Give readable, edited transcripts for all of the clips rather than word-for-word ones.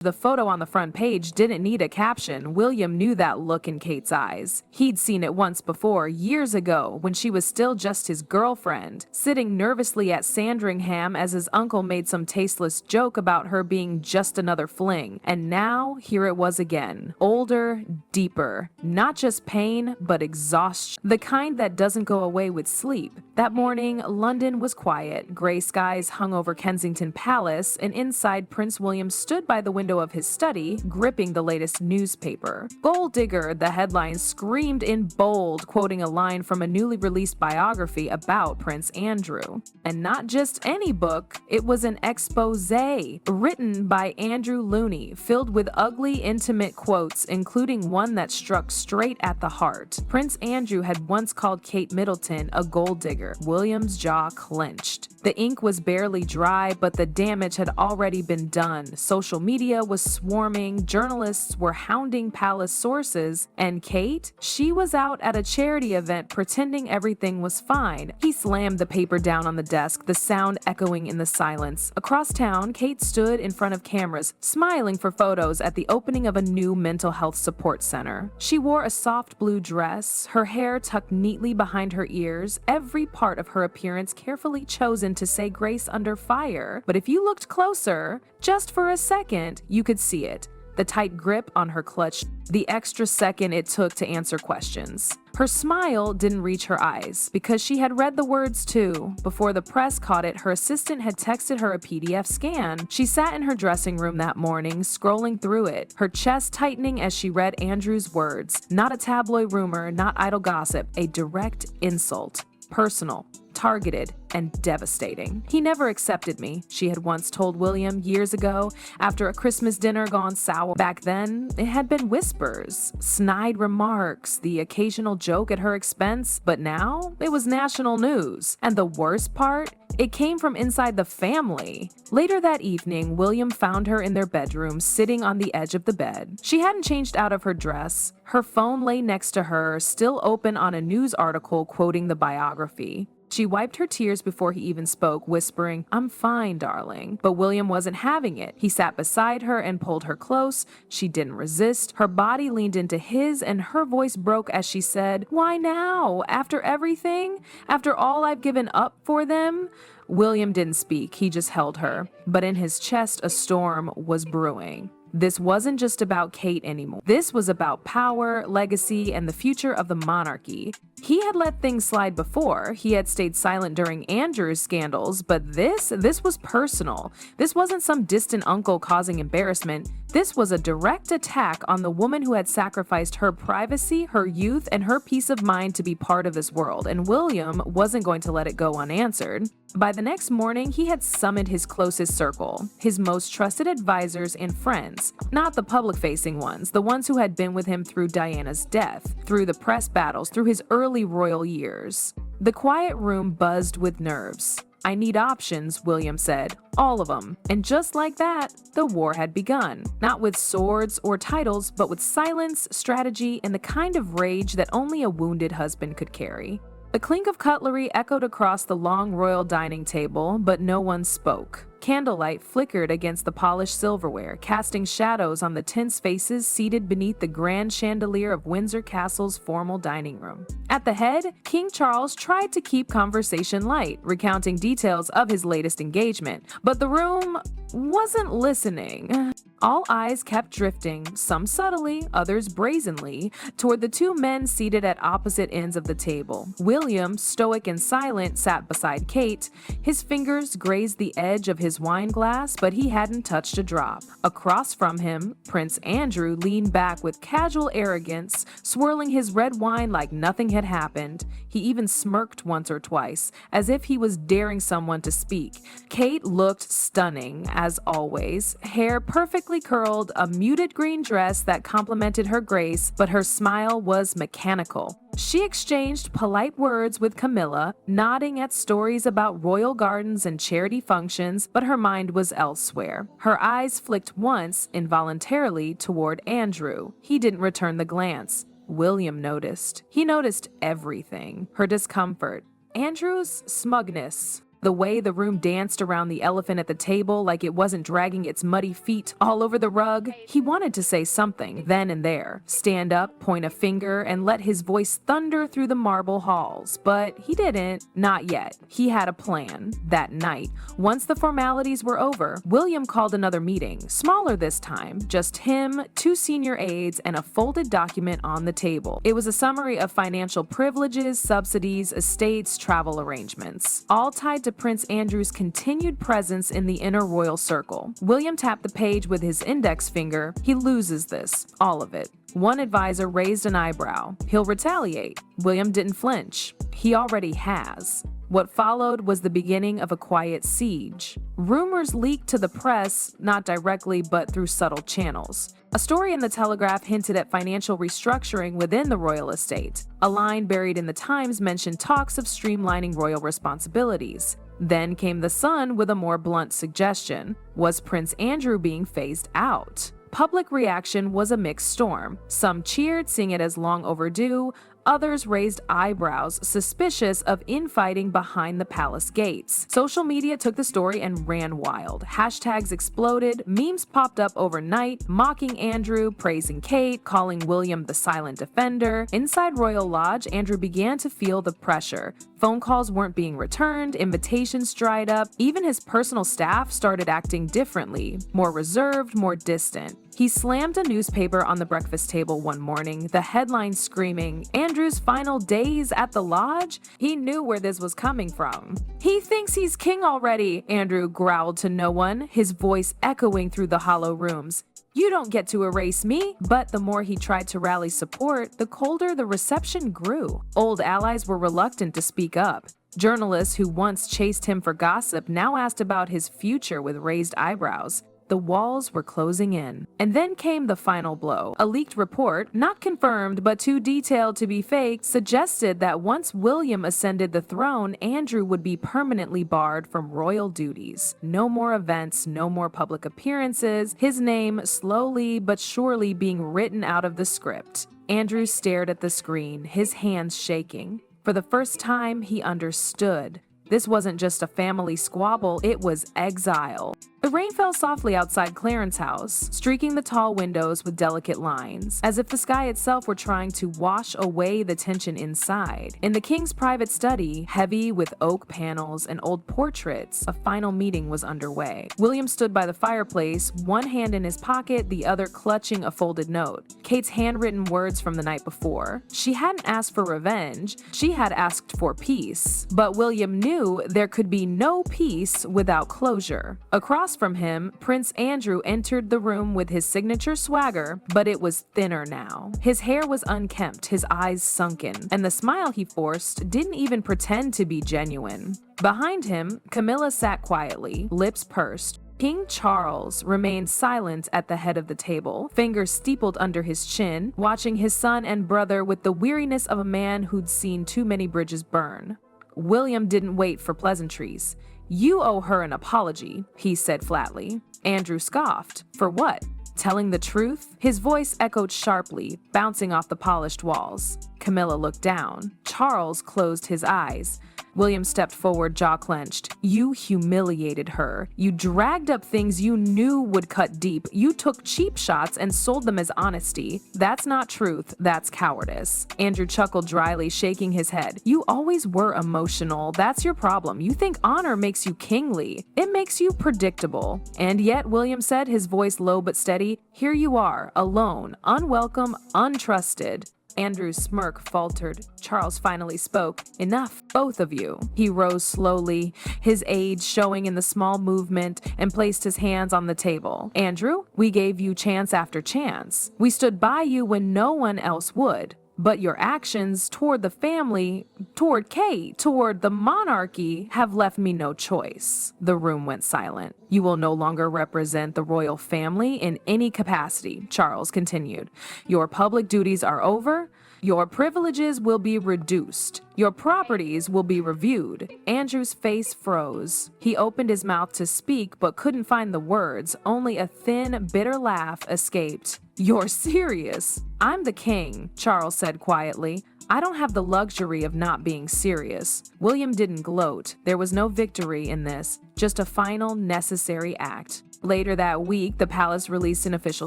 The photo on the front page didn't need a caption. William knew that look in Kate's eyes. He'd seen it once before, years ago, when she was still just his girlfriend, sitting nervously at Sandringham as his uncle made some tasteless joke about her being just another fling. And now, here it was again. Older, deeper. Not just pain, but exhaustion. The kind that doesn't go away with sleep. That morning, London was quiet. Gray skies hung over Kensington Palace, and inside, Prince William stood by the window of his study, gripping the latest newspaper. Gold Digger, the headline screamed in bold, quoting a line from a newly released biography about Prince Andrew. And not just any book, it was an expose written by Andrew Looney, filled with ugly, intimate quotes, including one that struck straight at the heart. Prince Andrew had once called Kate Middleton a gold digger. William's jaw clenched. The ink was barely dry, but the damage had already been done. Social media was swarming, journalists were hounding palace sources, and Kate? She was out at a charity event pretending everything was fine. He slammed the paper down on the desk, the sound echoing in the silence. Across town, Kate stood in front of cameras, smiling for photos at the opening of a new mental health support center. She wore a soft blue dress, her hair tucked neatly behind her ears, every part of her appearance carefully chosen to say grace under fire. But if you looked closer, just for a second, you could see it. The tight grip on her clutch, the extra second it took to answer questions. Her smile didn't reach her eyes, because she had read the words too. Before the press caught it, her assistant had texted her a PDF scan. She sat in her dressing room that morning, scrolling through it, her chest tightening as she read Andrew's words. Not a tabloid rumor, not idle gossip, a direct insult. Personal, targeted, and devastating. He never accepted me, she had once told William years ago, after a Christmas dinner gone sour. Back then, it had been whispers, snide remarks, the occasional joke at her expense, but now it was national news. And the worst part? It came from inside the family. Later that evening, William found her in their bedroom, sitting on the edge of the bed. She hadn't changed out of her dress. Her phone lay next to her, still open on a news article quoting the biography. She wiped her tears before he even spoke, whispering, "I'm fine, darling." But William wasn't having it. He sat beside her and pulled her close. She didn't resist. Her body leaned into his, and her voice broke as she said, "Why now? After everything? After all I've given up for them?" William didn't speak. He just held her. But in his chest, a storm was brewing. This wasn't just about Kate anymore. This was about power, legacy, and the future of the monarchy. He had let things slide before. He had stayed silent during Andrew's scandals, but this was personal. This wasn't some distant uncle causing embarrassment. This was a direct attack on the woman who had sacrificed her privacy, her youth, and her peace of mind to be part of this world, and William wasn't going to let it go unanswered. By the next morning, he had summoned his closest circle, his most trusted advisors and friends, not the public-facing ones, the ones who had been with him through Diana's death, through the press battles, through his early royal years. The quiet room buzzed with nerves. "I need options," William said. "All of them." And just like that, the war had begun. Not with swords or titles, but with silence, strategy, and the kind of rage that only a wounded husband could carry. The clink of cutlery echoed across the long royal dining table, but no one spoke. Candlelight flickered against the polished silverware, casting shadows on the tense faces seated beneath the grand chandelier of Windsor Castle's formal dining room. At the head, King Charles tried to keep conversation light, recounting details of his latest engagement, but the room wasn't listening. All eyes kept drifting, some subtly, others brazenly, toward the two men seated at opposite ends of the table. William, stoic and silent, sat beside Kate. His fingers grazed the edge of his wine glass, but he hadn't touched a drop. Across from him, Prince Andrew leaned back with casual arrogance, swirling his red wine like nothing had happened. He even smirked once or twice, as if he was daring someone to speak. Kate looked stunning, as always, hair perfectly curled, a muted green dress that complemented her grace, but her smile was mechanical. She exchanged polite words with Camilla, nodding at stories about royal gardens and charity functions, but her mind was elsewhere. Her eyes flicked once, involuntarily, toward Andrew. He didn't return the glance. William noticed. He noticed everything. Her discomfort. Andrew's smugness. The way the room danced around the elephant at the table like it wasn't dragging its muddy feet all over the rug. He wanted to say something then and there, stand up, point a finger, and let his voice thunder through the marble halls, but he didn't. Not yet. He had a plan. That night, once the formalities were over, William called another meeting, smaller this time, just him, 2 senior aides, and a folded document on the table. It was a summary of financial privileges, subsidies, estates, travel arrangements, all tied to Prince Andrew's continued presence in the inner royal circle. William tapped the page with his index finger. He loses this, all of it. One advisor raised an eyebrow. He'll retaliate. William didn't flinch. He already has. What followed was the beginning of a quiet siege. Rumors leaked to the press, not directly but through subtle channels. A story in the Telegraph hinted at financial restructuring within the royal estate. A line buried in the Times mentioned talks of streamlining royal responsibilities. Then came the Sun with a more blunt suggestion. Was Prince Andrew being phased out? Public reaction was a mixed storm. Some cheered, seeing it as long overdue. Others raised eyebrows, suspicious of infighting behind the palace gates. Social media took the story and ran wild. Hashtags exploded, memes popped up overnight, mocking Andrew, praising Kate, calling William the silent defender. Inside Royal Lodge, Andrew began to feel the pressure. Phone calls weren't being returned, invitations dried up, even his personal staff started acting differently, more reserved, more distant. He slammed a newspaper on the breakfast table one morning, the headline screaming, "Andrew's final days at the lodge?" He knew where this was coming from. "He thinks he's king already," Andrew growled to no one, his voice echoing through the hollow rooms. "You don't get to erase me." But the more he tried to rally support, the colder the reception grew. Old allies were reluctant to speak up. Journalists who once chased him for gossip now asked about his future with raised eyebrows. The walls were closing in. And then came the final blow. A leaked report, not confirmed but too detailed to be fake, suggested that once William ascended the throne, Andrew would be permanently barred from royal duties. No more events, no more public appearances, his name slowly but surely being written out of the script. Andrew stared at the screen, his hands shaking. For the first time, he understood. This wasn't just a family squabble, it was exile. The rain fell softly outside Clarence's house, streaking the tall windows with delicate lines, as if the sky itself were trying to wash away the tension inside. In the king's private study, heavy with oak panels and old portraits, a final meeting was underway. William stood by the fireplace, one hand in his pocket, the other clutching a folded note. Kate's handwritten words from the night before. She hadn't asked for revenge, she had asked for peace. But William knew there could be no peace without closure. Across from him, Prince Andrew entered the room with his signature swagger, but it was thinner now. His hair was unkempt, his eyes sunken, and the smile he forced didn't even pretend to be genuine. Behind him, Camilla sat quietly, lips pursed. King Charles remained silent at the head of the table, fingers steepled under his chin, watching his son and brother with the weariness of a man who'd seen too many bridges burn. William didn't wait for pleasantries. "You owe her an apology," he said flatly. Andrew scoffed. "For what? Telling the truth?" His voice echoed sharply, bouncing off the polished walls. Camilla looked down. Charles closed his eyes. William stepped forward, jaw clenched. "You humiliated her. You dragged up things you knew would cut deep. You took cheap shots and sold them as honesty. That's not truth, that's cowardice." Andrew chuckled dryly, shaking his head. "You always were emotional. That's your problem. You think honor makes you kingly. It makes you predictable." "And yet," William said, his voice low but steady, "here you are, alone, unwelcome, untrusted." Andrew's smirk faltered. Charles finally spoke. "Enough, both of you." He rose slowly, his age showing in the small movement, and placed his hands on the table. "Andrew, we gave you chance after chance. We stood by you when no one else would. But your actions toward the family, toward Kate, toward the monarchy have left me no choice." The room went silent. "You will no longer represent the royal family in any capacity," Charles continued. "Your public duties are over. Your privileges will be reduced. Your properties will be reviewed." Andrew's face froze. He opened his mouth to speak but couldn't find the words. Only a thin, bitter laugh escaped. "You're serious?" "I'm the king," Charles said quietly. "I don't have the luxury of not being serious." William didn't gloat. There was no victory in this, just a final, necessary act. Later that week, the palace released an official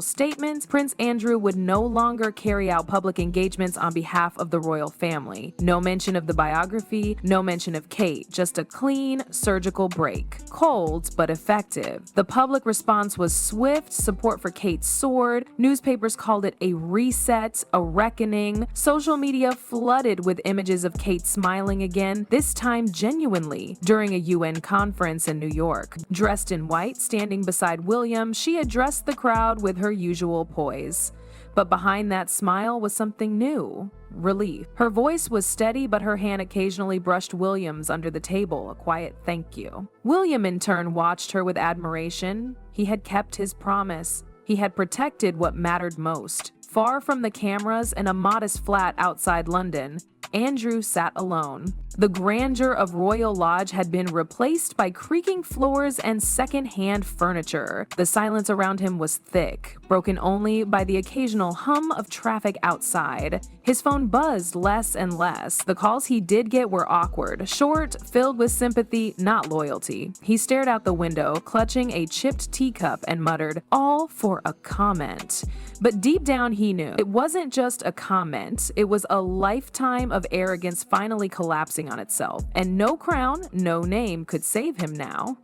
statement. Prince Andrew would no longer carry out public engagements on behalf of the royal family. No mention of the biography, no mention of Kate, just a clean, surgical break. Cold, but effective. The public response was swift. Support for Kate soared. Newspapers called it a reset, a reckoning. Social media flooded with images of Kate smiling again, this time genuinely, during a UN conference in New York. Dressed in white, standing beside William, she addressed the crowd with her usual poise. But behind that smile was something new. Relief. Her voice was steady, but her hand occasionally brushed William's under the table, a quiet thank you. William in turn watched her with admiration. He had kept his promise. He had protected what mattered most. Far from the cameras in a modest flat outside London, Andrew sat alone. The grandeur of Royal Lodge had been replaced by creaking floors and second-hand furniture. The silence around him was thick, broken only by the occasional hum of traffic outside. His phone buzzed less and less. The calls he did get were awkward, short, filled with sympathy, not loyalty. He stared out the window, clutching a chipped teacup, and muttered, "All for a comment." But deep down he knew it wasn't just a comment, it was a lifetime of arrogance finally collapsing on itself, and no crown, no name could save him now.